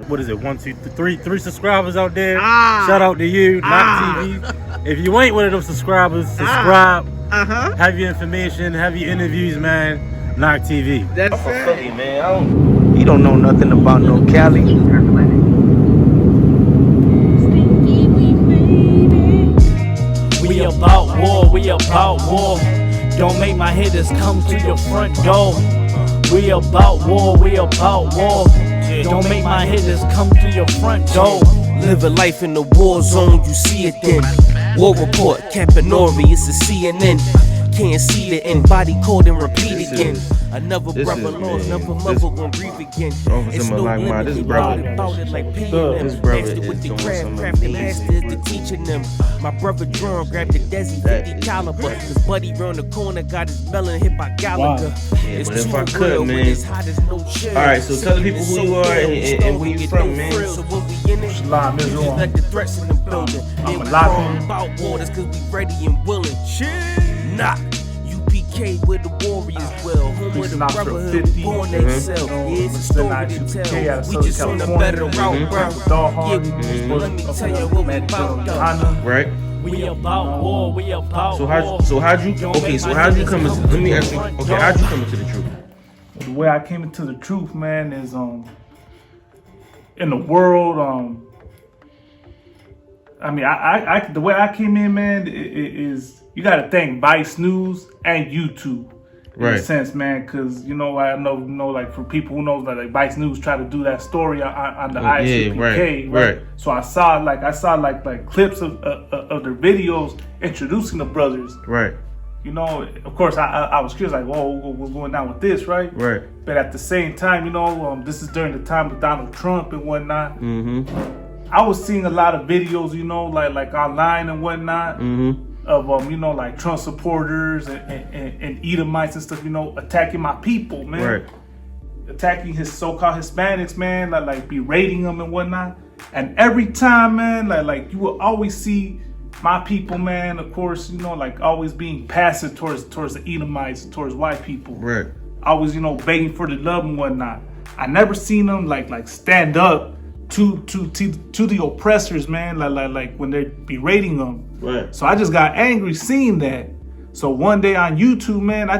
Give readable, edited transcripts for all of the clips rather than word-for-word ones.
what is it, 1, 2, 3 subscribers out there. Shout out to you, Nach TV. If you ain't one of those subscribers, subscribe. Have your information, have your interviews, man. Nach TV. That's I'm from Philly, man. You don't know nothing about no Cali. We about war, we about war. Don't make my hitters come to your front door. We about war, we about war. Don't make my hitters come to your front door. Live a life in the war zone, you see it then. War report, Campanori, it's a CNN. Can't see the end, body cold and repeat again. Another brother lost, another mother gon' grieve again. It's no limit, this they brother, about it like paying them. this brother Master with is the doing craft, some craft the amazing masters to teaching them. My brother Drum grabbed the Desi 50 caliber. His buddy round the corner got his melon hit by Gallagher. Yeah, but if I could, man. Alright, so tell the people who you are and where you from, man. So when we in it, Shalom, Israel. let the threats in the building. I'm They a lot wrong about waters cause we ready and willing. Nach. UPK where the warriors dwell. Home of the Knox brotherhood 50. born they sell. Yeah, it's a story to tell. We just on a better route, bro. Yeah, let me tell you what we about though. Right? We about war, we about So war. how'd you come into, let me ask you, okay, how'd you come into the truth? The way I came into the truth, man, is in the world, I mean, I the way I came in, man, is you got to thank Vice News and YouTube, in a sense, man, because I know, like for people who knows, like Vice News try to do that story on the ICPK, right? So I saw like clips of their videos introducing the brothers, right? Of course, I was curious, like, whoa, what's going on with this, right? Right. But at the same time, this is during the time of Donald Trump and whatnot. I was seeing a lot of videos, like online and whatnot, of like Trump supporters and Edomites and stuff, attacking my people, man. Right. Attacking his so-called Hispanics, man, like berating them and whatnot. And every time, man, like you will always see my people, man, of course, like always being passive towards the Edomites, towards white people. Right. Always, begging for the love and whatnot. I never seen them like stand up to the oppressors, man, like when they're berating them. Right. So I just got angry seeing that. So one day on YouTube, man, I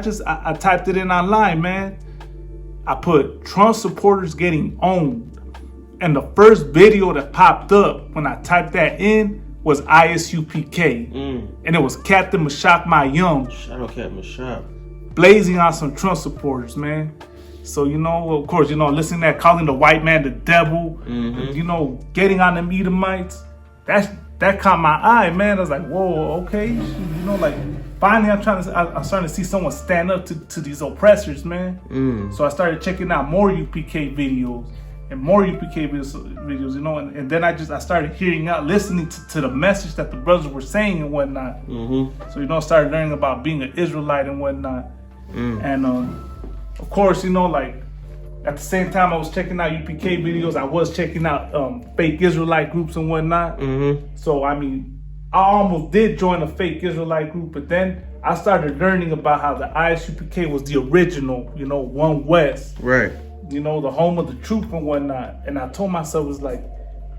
typed it in online, man. I put Trump supporters getting owned. And the first video that popped up when I typed that in was ISUPK. And it was Captain Mashak Mayum. Shout out Captain Mashak. Blazing on some Trump supporters, man. So, of course, listening to that, calling the white man the devil, getting on them Edomites, that caught my eye, man. I was like, whoa, okay. Like, finally I'm starting to see someone stand up to these oppressors, man. So I started checking out more UPK videos and more UPK videos, and then I started hearing out, listening to the message that the brothers were saying and whatnot. So, started learning about being an Israelite and whatnot. And, of course, like at the same time I was checking out UPK videos, I was checking out fake Israelite groups and whatnot. So, I mean, I almost did join a fake Israelite group, but then I started learning about how the ISUPK was the original, One West. Right. The home of the truth and whatnot. And I told myself, it's like,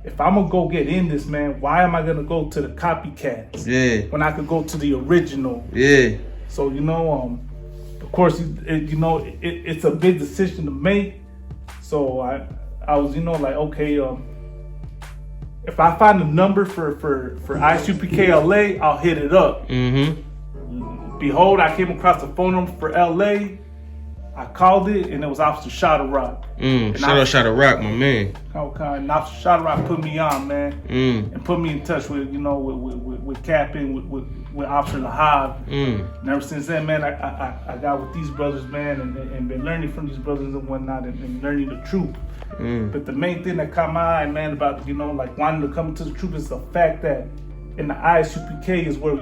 if I'm gonna go get in this, man, why am I gonna go to the copycats? Yeah. When I could go to the original. Yeah. So, of course, it's a big decision to make. So I was, like, okay, if I find a number for ISUPK LA, I'll hit it up. Behold, I came across the phone number for LA. I called it, and it was Officer Shadow Rock. Shout out Shadow Rock, my man. And Officer Shadow Rock put me on, man, and put me in touch with, with Captain, with Officer Lahab. And ever since then, man, I got with these brothers, man, and been learning from these brothers and whatnot, and learning the truth. But the main thing that caught my eye, man, about, like wanting to come to the truth is the fact that in the ISUPK is where,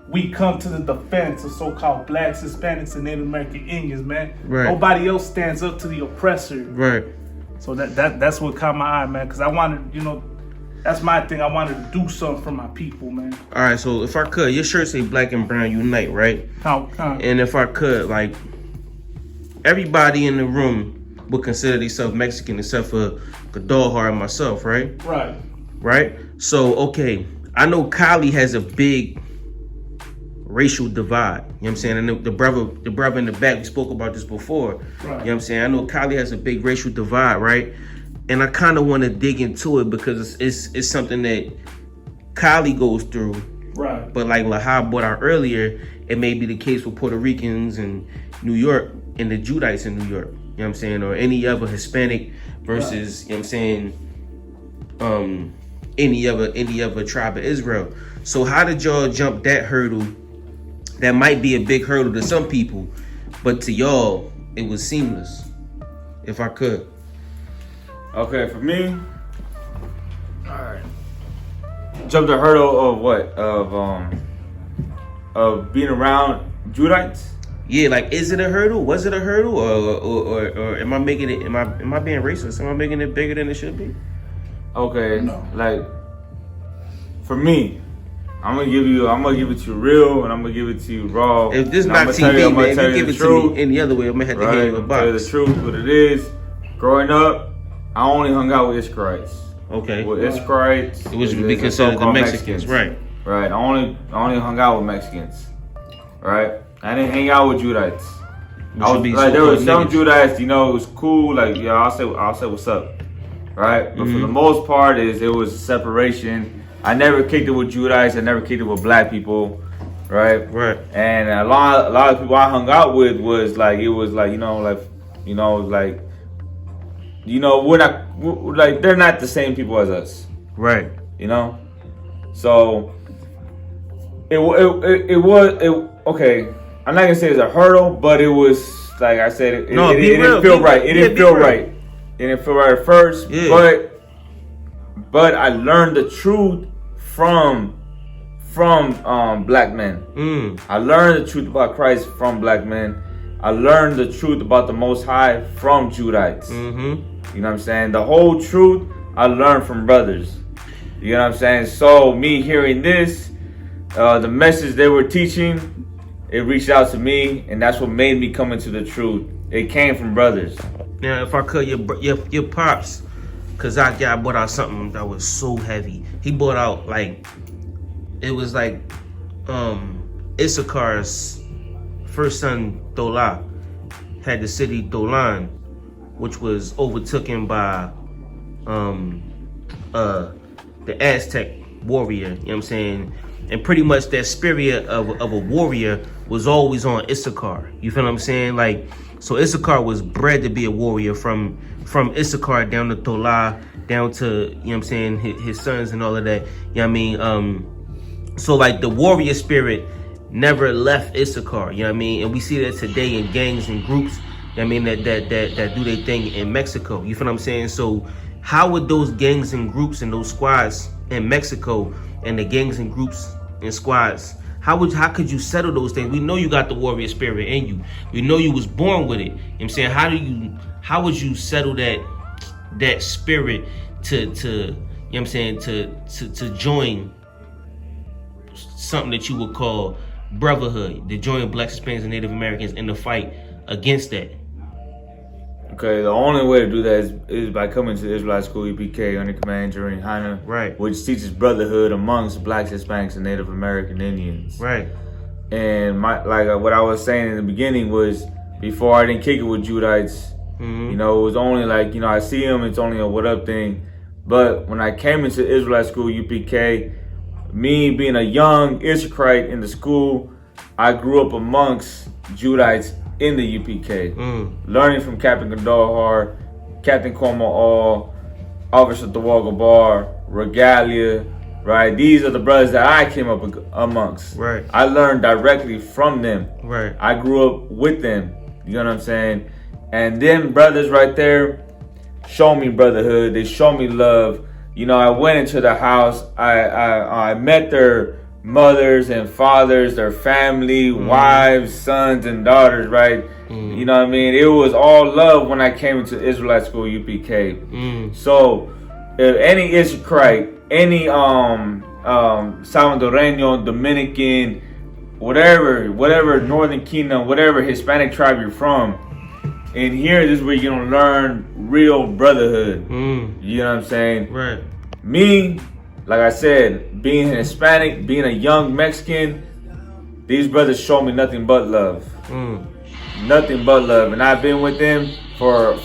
we come to the defense of so-called blacks, Hispanics, and Native American Indians, man. Right. Nobody else stands up to the oppressor. Right. So that's what caught my eye, man, because I wanted, that's my thing. I wanted to do something for my people, man. All right, so if I could, your shirt say Black and Brown Unite, right? And if I could, like, everybody in the room would consider themselves Mexican except for Gadolhar and myself, right? Right. Right? So, okay, I know Cali has a big racial divide. You know what I'm saying? And the brother in the back, we spoke about this before. Right. You know what I'm saying? I know Cali has a big racial divide, right? And I kind of want to dig into it because it's something that Cali goes through. Right. But like Lahab brought out earlier, it may be the case with Puerto Ricans in New York and the Judites in New York. You know what I'm saying? Or any other Hispanic versus, you know what I'm saying, any other tribe of Israel. So how did y'all jump that hurdle? That might be a big hurdle to some people, but to y'all, it was seamless. If I could. Okay, for me, alright. Jump the hurdle of what? Of being around Judites? Yeah, like, is it a hurdle? Was it a hurdle, or am I making it? Am I being racist? Am I making it bigger than it should be? Okay, No. like for me, I'm gonna give it to you real, and I'm gonna give it to you raw. If this And not I'ma tell you- TV, I'ma man, if tell you give the it to truth, me any other way, I'm gonna have to hand you a Tell you the box. truth, what it is. Growing up, I only hung out with Ishkarites. Okay. With Ishkarites, Which would is be the considered the so-called Mexicans, right? Right. I only hung out with Mexicans. Right. I didn't hang out with Judites. Which would be Like there were so-called some niggas. Judites, you know, it was cool. Like yeah, I'll say what's up. Right. But for the most part, it was a separation. I never kicked it with Judites. I never kicked it with black people. Right. Right. And a lot of people I hung out with was like we're not they're not the same people as us. Right. You know, so it was okay. I'm not gonna say it's a hurdle, but it was like I said, it didn't feel right. It didn't feel right. It didn't feel right at first, Yeah. but I learned the truth from black men. I learned the truth about Christ from black men. I learned the truth about the Most High from Judites. You know what I'm saying? The whole truth I learned from brothers. You know what I'm saying? So me hearing this, the message they were teaching, it reached out to me, and that's what made me come into the truth. It came from brothers. Now, if I could, your pops, cause I brought out something that was so heavy. He brought out it was like Issachar's first son Tola had the city Tolan, which was overtaken by the Aztec warrior, you know what I'm saying? And pretty much that spirit of a warrior was always on Issachar. You feel what I'm saying? Like, so Issachar was bred to be a warrior from Issachar down to Tola, down to, you know what I'm saying, his sons and all of that. You know what I mean? So like the warrior spirit never left Issachar, you know what I mean? And we see that today in gangs and groups, you know what I mean, that do their thing in Mexico. You feel what I'm saying? So how would those gangs and groups and those squads in Mexico and the gangs and groups and squads, how could you settle those things? We know you got the warrior spirit in you. We know you was born with it. You know what I'm saying? How would you settle that spirit to you know what I'm saying, to join something that you would call brotherhood, to join Blacks, Hispanics, and Native Americans in the fight against that? Okay, the only way to do that is by coming to the Israelite School EPK under command Jerry Heiner, Right. which teaches brotherhood amongst Blacks, Hispanics, and Native American Indians. Right. And what I was saying in the beginning was, before I didn't kick it with Judites, you know, it was only like, you know, I see them, it's only a what up thing. But when I came into Israelite School UPK, me being a young Issacharite in the school, I grew up amongst Judites in the UPK, learning from Captain Gadolhar, Captain Como All, Officer Tawaga Bar, Regalia, right? These are the brothers that I came up amongst. Right. I learned directly from them. Right. I grew up with them. You know what I'm saying? And them brothers right there show me brotherhood. They show me love. You know, I went into the house. I met their mothers and fathers, their family, wives, sons, and daughters, right? You know what I mean? It was all love when I came into Israelite School UPK. So if any Issacharite, any Salvadoreño, Dominican, whatever Northern Kingdom, whatever Hispanic tribe you're from, in here, this is where you're gonna learn real brotherhood. You know what I'm saying? Right. Me, like I said, being Hispanic, being a young Mexican, these brothers show me nothing but love. Nothing but love. And I've been with them for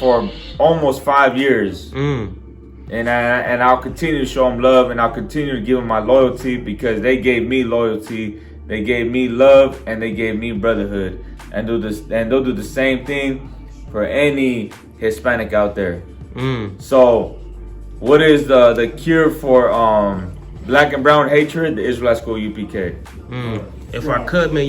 almost 5 years. And I'll continue to show them love, and I'll continue to give them my loyalty because they gave me loyalty, they gave me love, and they gave me brotherhood. And they'll do the same thing for any Hispanic out there. So, what is the cure for black and brown hatred? The Israelite School UPK. If I could, man,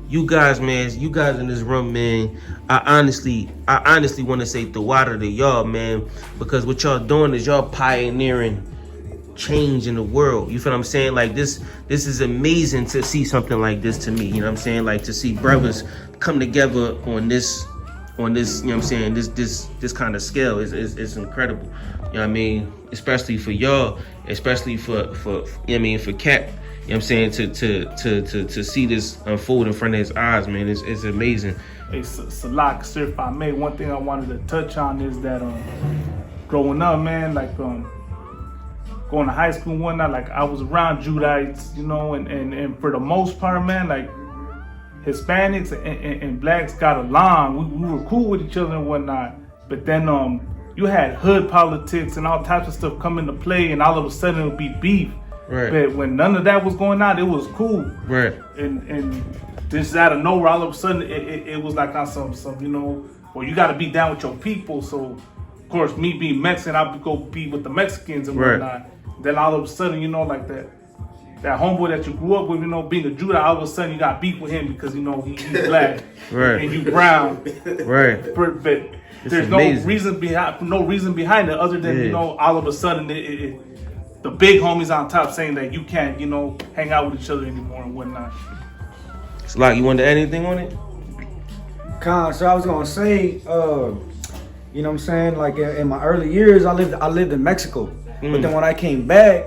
you guys in this room, man, I honestly want to say the water to y'all, man, because what y'all doing is y'all pioneering change in the world. You feel what I'm saying? Like this is amazing to see something like this to me. You know what I'm saying? Like to see brothers come together on this, you know what I'm saying, this kind of scale is incredible. You know what I mean? Especially for y'all, especially for you know what I mean, for Cat. You know what I'm saying, to see this unfold in front of his eyes, man, it's amazing. Hey, Salak, sir, if I may, one thing I wanted to touch on is that growing up, man, like going to high school and whatnot, like I was around Judites, you know, and for the most part, man, like Hispanics and blacks got along. We were cool with each other and whatnot. But then you had hood politics and all types of stuff come into play, and all of a sudden it would be beef. Right. But when none of that was going on, it was cool. Right. And just out of nowhere, all of a sudden it was like on some you know, well, you got to be down with your people. So of course, me being Mexican, I would go be with the Mexicans and whatnot. Then all of a sudden, you know, like that homeboy that you grew up with, you know, being a Judah, all of a sudden you got beef with him because, you know, he's black and you brown. Right. But there's no reason behind it other than, you know, all of a sudden the big homies on top saying that you can't, you know, hang out with each other anymore and whatnot. So, like, you want to add anything on it? So I was gonna say, you know what I'm saying, like in my early years, I lived in Mexico. But then when I came back,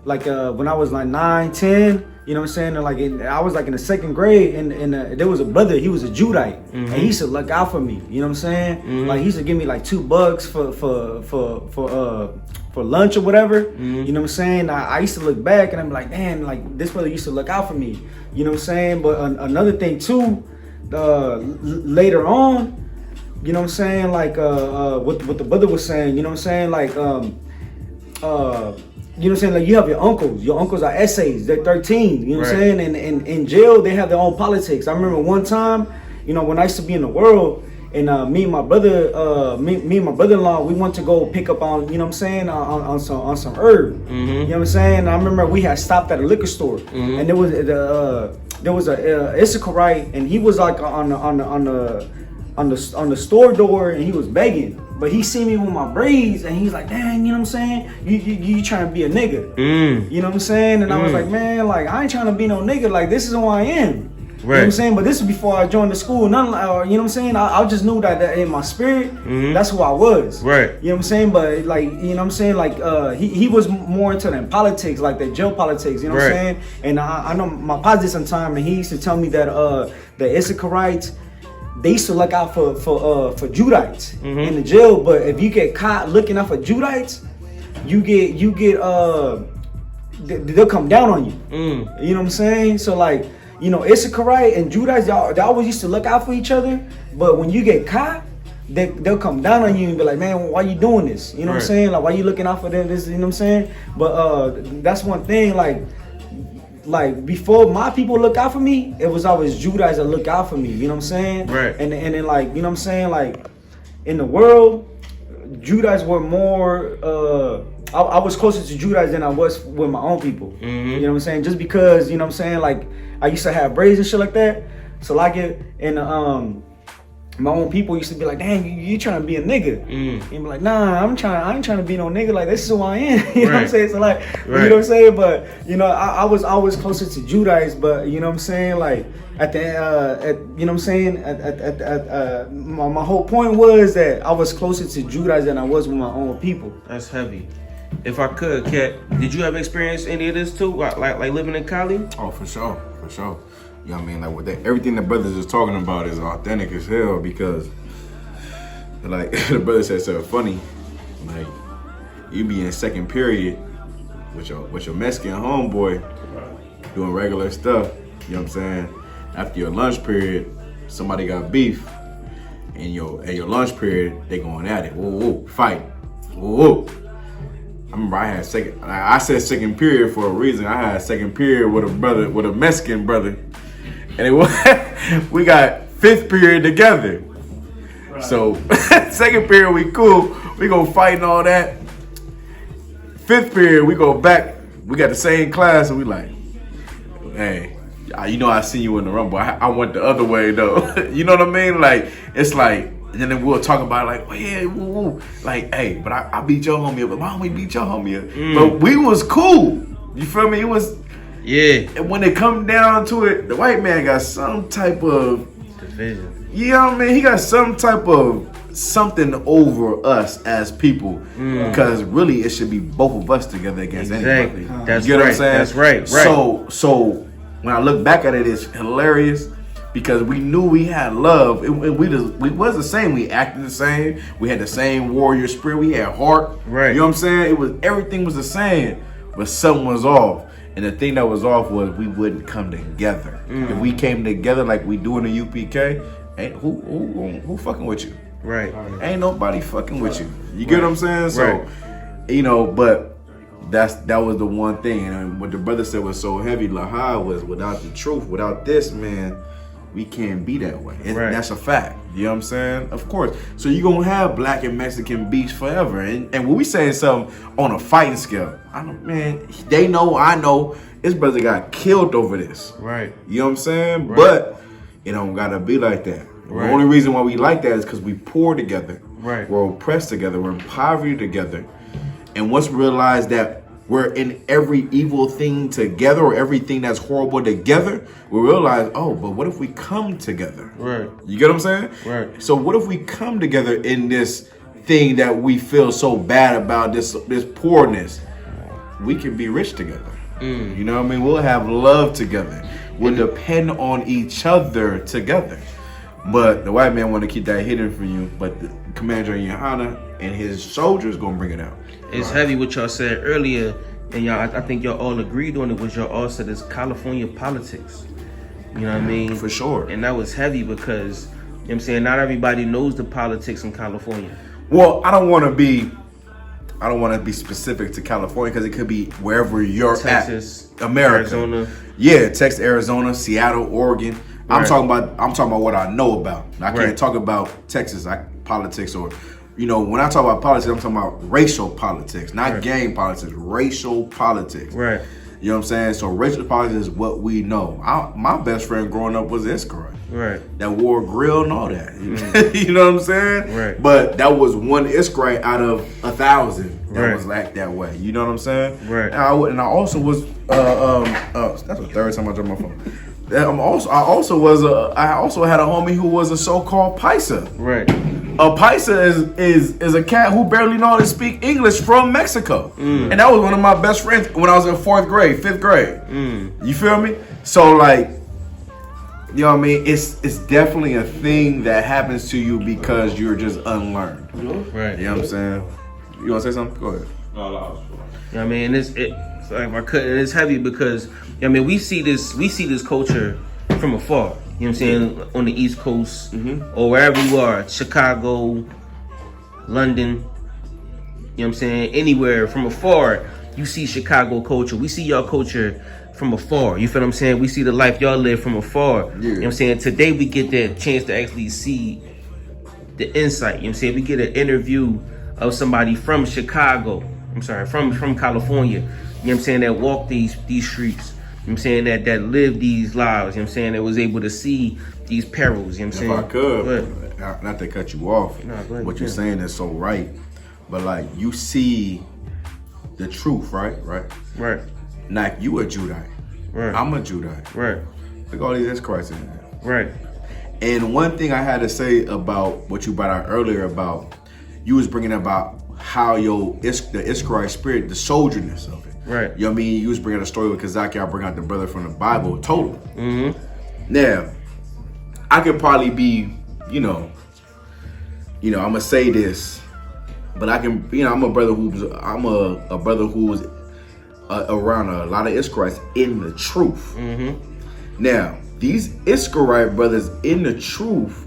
like when I was like 9, 10, you know what I'm saying, and like I was like in the second grade, and there was a brother, he was a Judite, and he used to look out for me. You know what I'm saying? Like he used to give me like $2 for lunch or whatever. You know what I'm saying? I used to look back and I'm like, man, like this brother used to look out for me. You know what I'm saying? But another thing too, later on, you know what I'm saying? Like what the brother was saying. You know what I'm saying? Like you know what I'm saying? Like you have your uncles. Your uncles are essays. They're 13. You know what I'm saying? And in jail, they have their own politics. I remember one time, you know, when I used to be in the world, and me and my brother, me and my brother-in-law, we went to go pick up on, you know what I'm saying, on some herb. You know what I'm saying? I remember we had stopped at a liquor store, and there was a Issacharite, and he was like on the store door, and he was begging. But he see me with my braids, and he's like, dang, you know what I'm saying? You trying to be a nigga. You know what I'm saying? And I was like, man, like, I ain't trying to be no nigga. Like, this is who I am. You know what I'm saying? But this is before I joined the school. You know what I'm saying? I just knew that in my spirit, that's who I was. Right. You know what I'm saying? But, like, you know what I'm saying? Like, he was more into them politics, like the jail politics. You know what I'm saying? And I know my pops did some time, and he used to tell me that the Issacharites, they used to look out for Judites in the jail, but if you get caught looking out for Judites, you get they'll come down on you. You know what I'm saying? So like, you know, Issacharite and Judites, they always used to look out for each other, but when you get caught, they'll come down on you and be like, man, why you doing this? You know what I'm saying? Like, why you looking out for them? This, you know what I'm saying? But that's one thing, like before my people look out for me, it was always Judites that look out for me, you know what I'm saying? Right. And then like, you know what I'm saying, like in the world, Judites were more I was closer to Judites than I was with my own people. You know what I'm saying? Just because, you know what I'm saying, like I used to have braids and shit like that. So like it and my own people used to be like, dang, you trying to be a nigga. And be like, nah, I ain't trying to be no nigga. Like, this is who I am. You know what I'm saying? So like, you know what I'm saying? But, you know, I was always closer to Judites, but you know what I'm saying? Like, at the you know what I'm saying? My whole point was that I was closer to Judites than I was with my own people. That's heavy. If I could, Kat, did you ever experience any of this too? Like living in Cali? Oh, for sure. You know what I mean? Like everything the brothers is talking about is authentic as hell because like the brother said something funny. Like you be in second period with your Mexican homeboy doing regular stuff. You know what I'm saying? After your lunch period, somebody got beef. In your lunch period, they going at it. Whoa, whoa, fight. Whoa, whoa. I remember I said second period for a reason. I had second period with a Mexican brother. And it was, we got fifth period together. Right. So second period we cool. We go fight and all that. Fifth period we go back. We got the same class and we like, hey, you know I seen you in the rumble. I went the other way though. You know what I mean? Like it's like, and then we'll talk about it like, oh yeah, woo, woo. Like, hey, but I beat your homie up. But why don't we beat your homie up? But we was cool. You feel me? It was, yeah. And when it come down to it, the white man got some type of division. You know what I mean? He got some type of something over us as people because really it should be both of us together against anybody. That's you know right. What I'm saying? That's right. So when I look back at it, it's hilarious. Because we knew we had love, we was the same. We acted the same. We had the same warrior spirit. We had heart. Right. You know what I'm saying? Everything was the same, but something was off. And the thing that was off was we wouldn't come together. If we came together like we do in the UPK, ain't who fucking with you? Right. Ain't nobody fucking with you. You get what I'm saying? So, you know, but that was the one thing. And what the brother said was so heavy. Lahai was without the truth, without this, man. We can't be that way. And that's a fact. You know what I'm saying? Of course. So you're going to have black and Mexican beefs forever. And when we saying something on a fighting scale, they know, I know, this brother got killed over this. Right. You know what I'm saying? Right. But it don't got to be like that. Right. The only reason why we like that is because we poor together. Right. We're oppressed together. We're in poverty together. And once we realize that we're in every evil thing together or everything that's horrible together, we realize, oh, but what if we come together? Right. You get what I'm saying? Right. So what if we come together in this thing that we feel so bad about, this poorness? We can be rich together. You know what I mean? We'll have love together. We'll depend on each other together. But the white man want to keep that hidden from you. But the Commander Yohana and his soldiers gonna bring it out. It's heavy what y'all said earlier, and y'all, I think y'all all agreed on it. Was y'all all said it's California politics. You know what I mean? For sure. And that was heavy because, you know what I'm saying, not everybody knows the politics in California. Well, I don't want to be specific to California because it could be wherever you're Texas, at. America. Arizona. Yeah, Texas, Arizona, Seattle, Oregon. Right. I'm talking about what I know about. I can't talk about Texas politics or, you know, when I talk about politics, I'm talking about racial politics, not gang politics, racial politics. Right. You know what I'm saying? So racial politics is what we know. My best friend growing up was Iskari. Right. That wore a grill and all that. You know what I'm saying? Right. But that was one Iskari out of 1,000 that was like that way. You know what I'm saying? Right. And I also was that's the third time I dropped my phone. I also had a homie who was a so-called Paisa. Right. A Paisa is a cat who barely know how to speak English from Mexico. And that was one of my best friends when I was in 5th grade. You feel me? So like, you know what I mean? It's definitely a thing that happens to you because you're just unlearned. Right. You know what I'm saying? You want to say something? Go ahead. You know what I mean? It's heavy because, I mean, we see this culture from afar. You know what I'm saying? On the East Coast or wherever you are, Chicago, London. You know what I'm saying? Anywhere from afar, you see Chicago culture. We see y'all culture from afar. You feel what I'm saying? We see the life y'all live from afar. Yeah. You know what I'm saying? Today we get that chance to actually see the insight. You know what I'm saying? We get an interview of somebody from Chicago. I'm sorry, from California. You know what I'm saying? That walk these streets. You know what I'm saying? That live these lives. You know what I'm saying? That was able to see these perils. You know what I'm saying? If I could, not to cut you off, what you're saying is so right. But like, you see the truth, right? Right. Like, you a Judite. Right. I'm a Judite. Right. Look at all these Christ in there. Right. And one thing I had to say about what you brought out earlier about, you was bringing about how the Iskari spirit, the soldierness of it. Right. You know what I mean? You was bringing a story with Kazaki, I bring out the brother from the Bible, totally. Now, I could probably be, you know, you know, I'm gonna say this, but I can, you know, I'm a brother who's around a lot of Israelites in the truth. Now, these Israelite brothers in the truth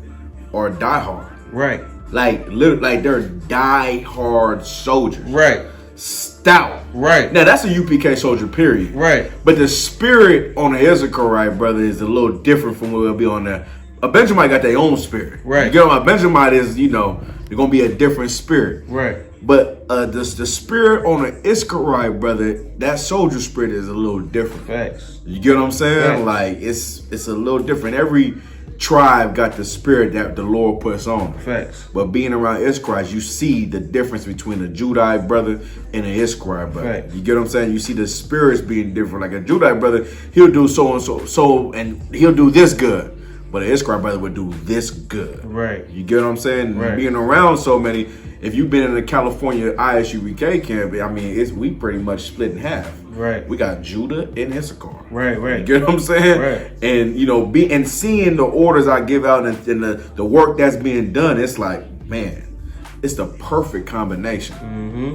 are diehard. Right. Like they're diehard soldiers. Right. Stout. Right. Now that's a UPK soldier, period. Right. But the spirit on the Issacharite brother is a little different from what will be on the. A Benjamite got their own spirit. Right. You get on a Benjamite is, you know, they're gonna be a different spirit. Right. But the spirit on the Issacharite brother, that soldier spirit is a little different. Facts. You get what I'm saying? Facts. Like it's a little different. Every tribe got the spirit that the Lord puts on them. Facts. But being around Issachar, you see the difference between a Judite brother and an Issachar brother. Facts. You get what I'm saying? You see the spirits being different. Like a Judite brother, he'll do so and so, and he'll do this good. But an Issachar brother would do this good. Right. You get what I'm saying? Right. Being around so many, if you've been in the California ISUBK camp, I mean, we pretty much split in half. Right. We got Judah and Issachar. Right. Right. You get what I'm saying? Right. And you know, seeing the orders I give out and the work that's being done, it's like, man, it's the perfect combination.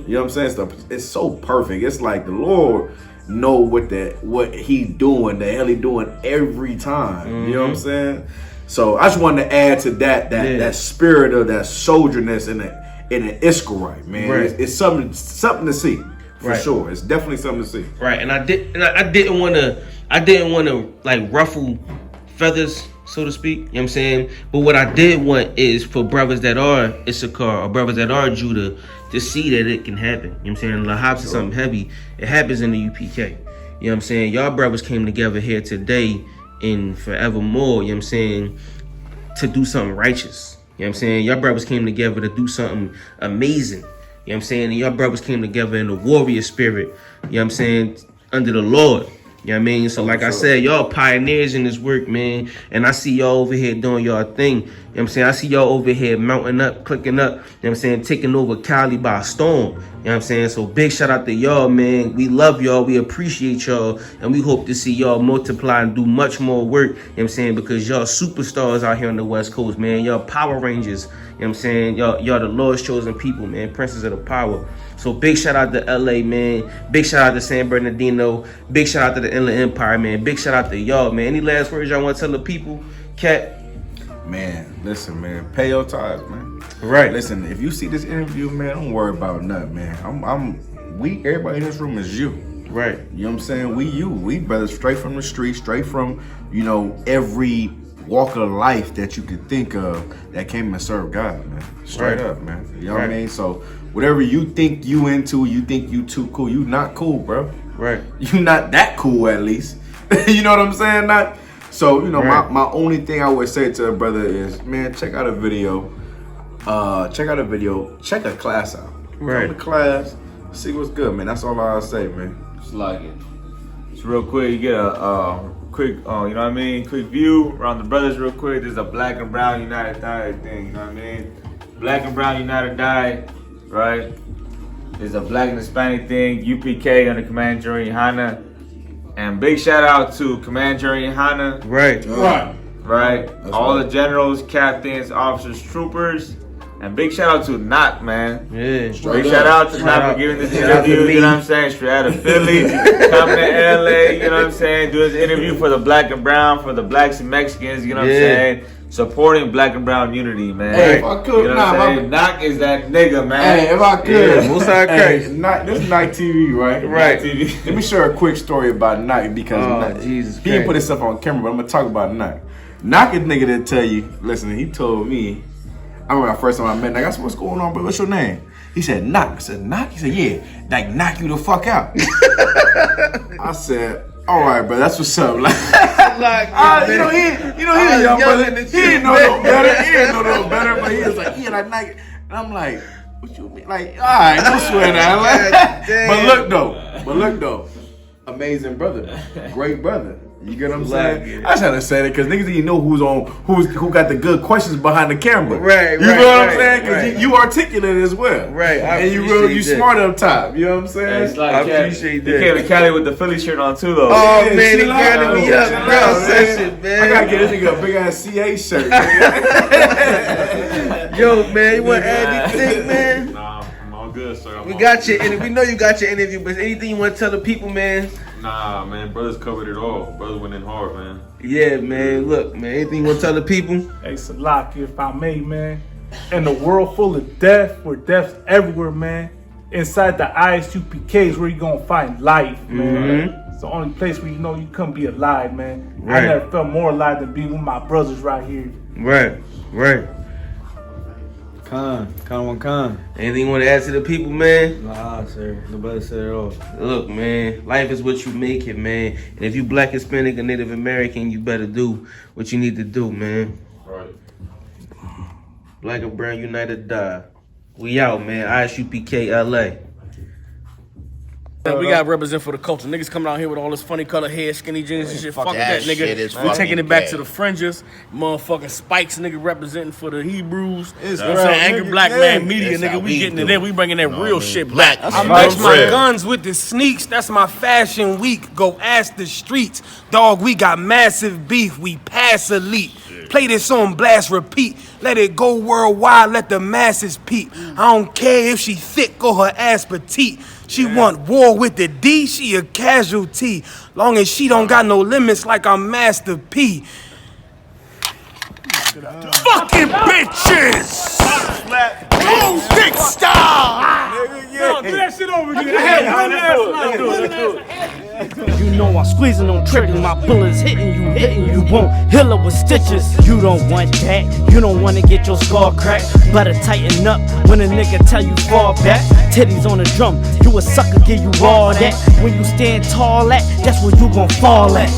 You know what I'm saying? It's so perfect. It's like the Lord know what he doing, the hell he doing every time. You know what I'm saying? So I just wanted to add to that spirit of that soldierness in an Issacharite, man. Right. It's something to see. For Right. sure. It's definitely something to see. Right. And I didn't want to like ruffle feathers, so to speak. You know what I'm saying? But what I did want is for brothers that are Issachar or brothers that are Judah to see that it can happen. You know what I'm saying? Lahabs is something heavy. It happens in the UPK. You know what I'm saying? Y'all brothers came together here today and forevermore, you know what I'm saying, to do something righteous. You know what I'm saying? Y'all brothers came together to do something amazing. You know what I'm saying? And y'all brothers came together in the warrior spirit. You know what I'm saying? Under the Lord. You know what I mean? So like I said, y'all pioneers in this work, man. And I see y'all over here doing y'all thing. You know what I'm saying? I see y'all over here mounting up, clicking up. You know what I'm saying? Taking over Cali by storm. You know what I'm saying? So big shout out to y'all, man. We love y'all. We appreciate y'all. And we hope to see y'all multiply and do much more work. You know what I'm saying? Because y'all superstars out here on the West Coast, man. Y'all Power Rangers. You know what I'm saying? Y'all the Lord's chosen people, man. Princes of the power. So big shout out to LA, man. Big shout out to San Bernardino. Big shout out to the Inland Empire, man. Big shout out to y'all, man. Any last words y'all want to tell the people? Cat? Man, listen, man. Pay your tithes, man. Right. Listen, if you see this interview, man, don't worry about nothing, man. Everybody in this room is you. Right. You know what I'm saying? We brothers straight from the street, straight from, you know, every walk of life that you could think of that came and served God, man. Straight up, man. You know what I mean? So whatever you think you into, you think you too cool, you not cool, bro. Right. You not that cool, at least. You know what I'm saying? So, you know, right. my only thing I would say to a brother is, man, check out a video. Check a class out. Right. Go to class, see what's good, man. That's all I'll say, man. Just like it. It's real quick. You get a quick, you know what I mean? Quick view around the brothers real quick. There's a black and brown united diet thing, you know what I mean? Black and brown united diet, right? There's a black and Hispanic thing, UPK under Command General Hana. And big shout out to Command General Hana. Right. Right. All the generals, captains, officers, troopers. And big shout out to Nach, man. Yeah. Big shout out to Nach for giving this interview, you know what I'm saying? Straight out of Philly, coming to LA, you know what I'm saying? Doing this interview for the black and brown, for the blacks and Mexicans, you know what I'm saying? Supporting black and brown unity, man. Hey, if I could, you know what I'm saying? Nach is that nigga, man. Hey, if I could. Yeah, most of Hey, this is Nach TV, right? Right. TV. Let me share a quick story about Nach because Jesus he didn't Christ. put his stuff on camera, but I'm gonna talk about Nach. Nach is nigga that tell you, listen, he told me, I remember the first time I met Nach, I said, what's going on, bro? What's your name? He said, Nach. I said, Nach? He said, yeah, like knock you the fuck out. I said, all right, bro, that's what's up. Like, he a young brother. He didn't know no better. But he was like, yeah, like Nach. And I'm like, what you mean? Like, all right, don't swear now. Like, but look though, amazing brother, great brother. You get what I'm saying? I just had to say that because niggas didn't know who got the good questions behind the camera. Right, you know what I'm saying? Because you articulate as well. Right. And you smart up top. You know what I'm saying? It's like I appreciate that. He came to Cali with the Philly shirt on too, though. Oh, Yeah, man, he chill out, grinded me bro. up. Chill Real out, session, man. I gotta get this nigga a big ass CA shirt. Yo, man, you want to add anything, man? Nah, I'm all good, sir. We got you, and we know you got your interview, but anything you want to tell the people, man? Nah, man, brothers covered it all. Brothers went in hard, man. Yeah, man. Look, man, anything you want to tell the people? Hey, Salaki, if I may, man. In a world full of death, where death's everywhere, man. Inside the ISUPK is where you gonna find life, man. It's the only place where you know you couldn't be alive, man. Right. I never felt more alive than being with my brothers right here. Right. Con. Anything you want to add to the people, man? Nah, sir. Nobody said it all. Look, man, life is what you make it, man. And if you Black, Hispanic, or Native American, you better do what you need to do, man. Right. Black and brown united die. We out, man. ISUPK LA. We got to represent for the culture. Niggas coming out here with all this funny color hair, skinny jeans and shit. Fuck that, shit nigga. is We taking fucking it back gay. to the fringes. Motherfucking spikes, nigga, representing for the Hebrews. You know It's what I'm saying? real, Angry nigga, black yeah. man media, That's nigga. how We we getting do it it. in. We bringing that real shit back. Black. I match my guns with the sneaks. That's my fashion week. Go ask the streets. Dog, we got massive beef. We pass elite. Play this on blast, repeat. Let it go worldwide. Let the masses peep. I don't care if she thick or her ass petite. She want war with the D. She a casualty. Long as she don't got no limits like I'm Master P. Fucking bitches! Boom, dick style! No, do that shit over again. You know I'm squeezing on triggers, my bullets hitting you won't heal up with stitches. You don't want that, you don't wanna get your skull cracked. Better tighten up when a nigga tell you fall back. Titties on the drum, you a sucker, give you all that. When you stand tall at, that's where you gon' fall at.